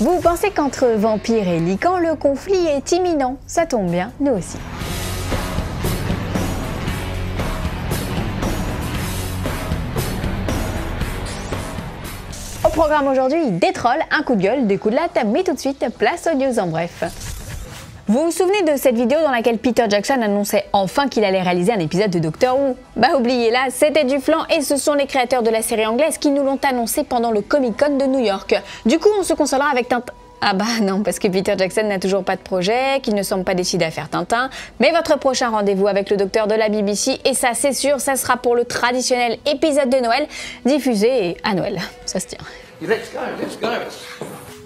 Vous pensez qu'entre vampires et lycans, le conflit est imminent? Ça tombe bien, nous aussi. Au programme aujourd'hui, des trolls, un coup de gueule, des coups de latte, mais tout de suite, place aux news en bref. Vous vous souvenez de cette vidéo dans laquelle Peter Jackson annonçait enfin qu'il allait réaliser un épisode de Doctor Who? Bah oubliez-la, c'était du flan et ce sont les créateurs de la série anglaise qui nous l'ont annoncé pendant le Comic-Con de New York. Du coup, on se consolera avec Tintin. Ah bah non, parce que Peter Jackson n'a toujours pas de projet, qu'il ne semble pas décidé à faire Tintin, mais votre prochain rendez-vous avec le docteur de la BBC, et ça c'est sûr, ça sera pour le traditionnel épisode de Noël, diffusé à Noël. Ça se tient.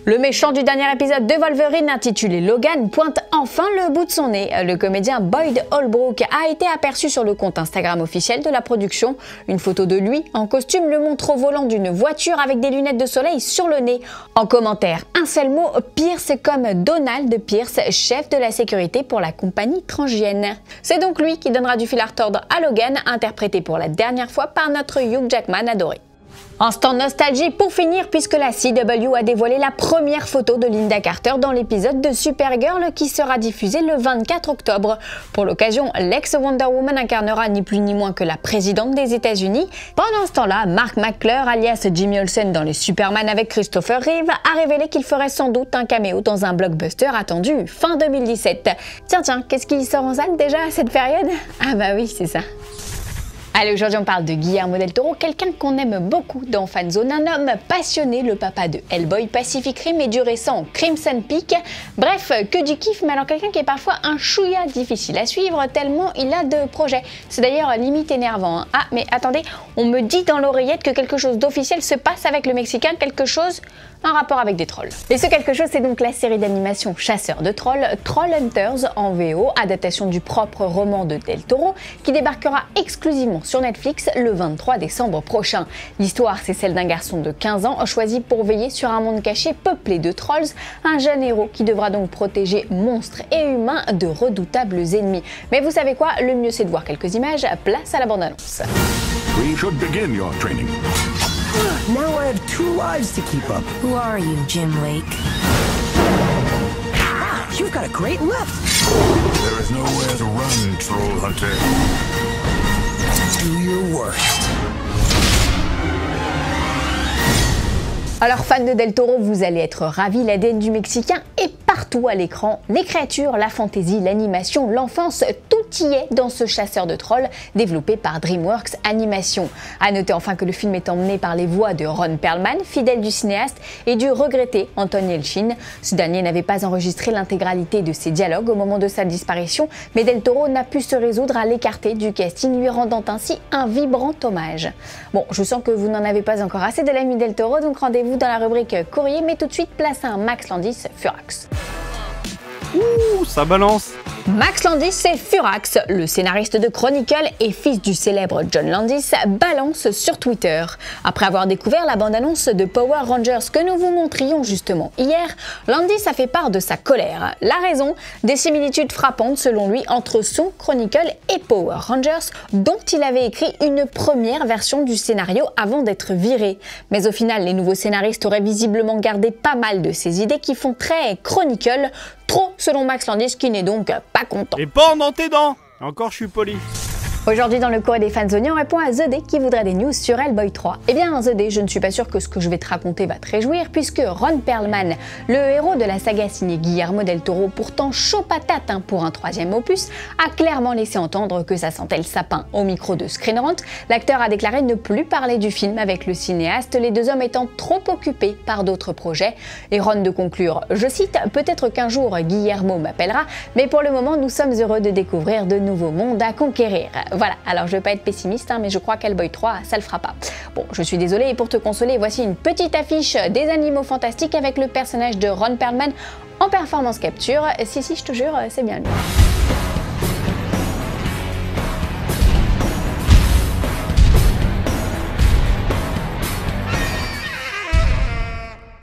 Le méchant du dernier épisode de Wolverine, intitulé Logan, pointe enfin le bout de son nez. Le comédien Boyd Holbrook a été aperçu sur le compte Instagram officiel de la production. Une photo de lui, en costume, le montre au volant d'une voiture avec des lunettes de soleil sur le nez. En commentaire, un seul mot, Pierce comme Donald Pierce, chef de la sécurité pour la compagnie transgienne. C'est donc lui qui donnera du fil à retordre à Logan, interprété pour la dernière fois par notre Hugh Jackman adoré. Instant nostalgie pour finir, puisque la CW a dévoilé la première photo de Linda Carter dans l'épisode de Supergirl qui sera diffusé le 24 octobre. Pour l'occasion, l'ex-Wonder Woman incarnera ni plus ni moins que la présidente des États-Unis. Pendant ce temps-là, Mark McClure, alias Jimmy Olsen dans les Superman avec Christopher Reeve, a révélé qu'il ferait sans doute un caméo dans un blockbuster attendu fin 2017. Tiens, qu'est-ce qui sort en salle déjà à cette période? Ah bah oui, c'est ça. Allez, aujourd'hui on parle de Guillermo del Toro, quelqu'un qu'on aime beaucoup dans Fanzone, un homme passionné, le papa de Hellboy, Pacific Rim et du récent Crimson Peak. Bref, que du kiff, mais alors quelqu'un qui est parfois un chouïa difficile à suivre tellement il a de projets. C'est d'ailleurs limite énervant. Hein. Ah, mais attendez, on me dit dans l'oreillette que quelque chose d'officiel se passe avec le Mexicain, un rapport avec des trolls. Et ce quelque chose, c'est donc la série d'animation Chasseurs de trolls, Trollhunters en VO, adaptation du propre roman de Del Toro, qui débarquera exclusivement sur Netflix le 23 décembre prochain. L'histoire, c'est celle d'un garçon de 15 ans choisi pour veiller sur un monde caché peuplé de trolls, un jeune héros qui devra donc protéger monstres et humains de redoutables ennemis. Mais vous savez quoi, le mieux c'est de voir quelques images, place à la bande-annonce. We should begin your training. Now I have 2 lives to keep up. Who are you, Jim Lake? Ah, you've got a great lift. There is nowhere to run, Troll Hunter. Do your worst. Alors fans de Del Toro, vous allez être ravis, l'ADN du Mexicain est partout à l'écran. Les créatures, la fantaisie, l'animation, l'enfance, tout y est dans ce chasseur de trolls développé par DreamWorks Animation. A noter enfin que le film est emmené par les voix de Ron Perlman, fidèle du cinéaste, et du regretté Anton Yelchin. Ce dernier n'avait pas enregistré l'intégralité de ses dialogues au moment de sa disparition, mais Del Toro n'a pu se résoudre à l'écarter du casting, lui rendant ainsi un vibrant hommage. Bon, je sens que vous n'en avez pas encore assez de l'ami Del Toro, donc rendez-vous dans la rubrique courrier, mais tout de suite place à un Max Landis Furax. Ouh, ça balance. Max Landis, c'est Furax, le scénariste de Chronicle et fils du célèbre John Landis, balance sur Twitter. Après avoir découvert la bande-annonce de Power Rangers que nous vous montrions justement hier, Landis a fait part de sa colère. La raison, des similitudes frappantes selon lui entre son Chronicle et Power Rangers, dont il avait écrit une première version du scénario avant d'être viré. Mais au final, les nouveaux scénaristes auraient visiblement gardé pas mal de ces idées qui font très Chronicle, trop selon Max Landis qui n'est donc pas content. Et pas dans tes dents. Encore je suis poli. Aujourd'hui dans le courrier des Fanzoniens, on répond à The Day qui voudrait des news sur Hellboy 3. Eh bien The Day, je ne suis pas sûre que ce que je vais te raconter va te réjouir puisque Ron Perlman, le héros de la saga signée Guillermo del Toro, pourtant chaud patate pour un 3e opus, a clairement laissé entendre que ça sentait le sapin. Au micro de Screen Rant, l'acteur a déclaré ne plus parler du film avec le cinéaste, les deux hommes étant trop occupés par d'autres projets. Et Ron de conclure, je cite, « Peut-être qu'un jour Guillermo m'appellera, mais pour le moment nous sommes heureux de découvrir de nouveaux mondes à conquérir. » Voilà, alors je vais pas être pessimiste, mais je crois qu'Hellboy 3, ça le fera pas. Bon, je suis désolée, et pour te consoler, voici une petite affiche des animaux fantastiques avec le personnage de Ron Perlman en performance capture. Si, je te jure, c'est bien lui.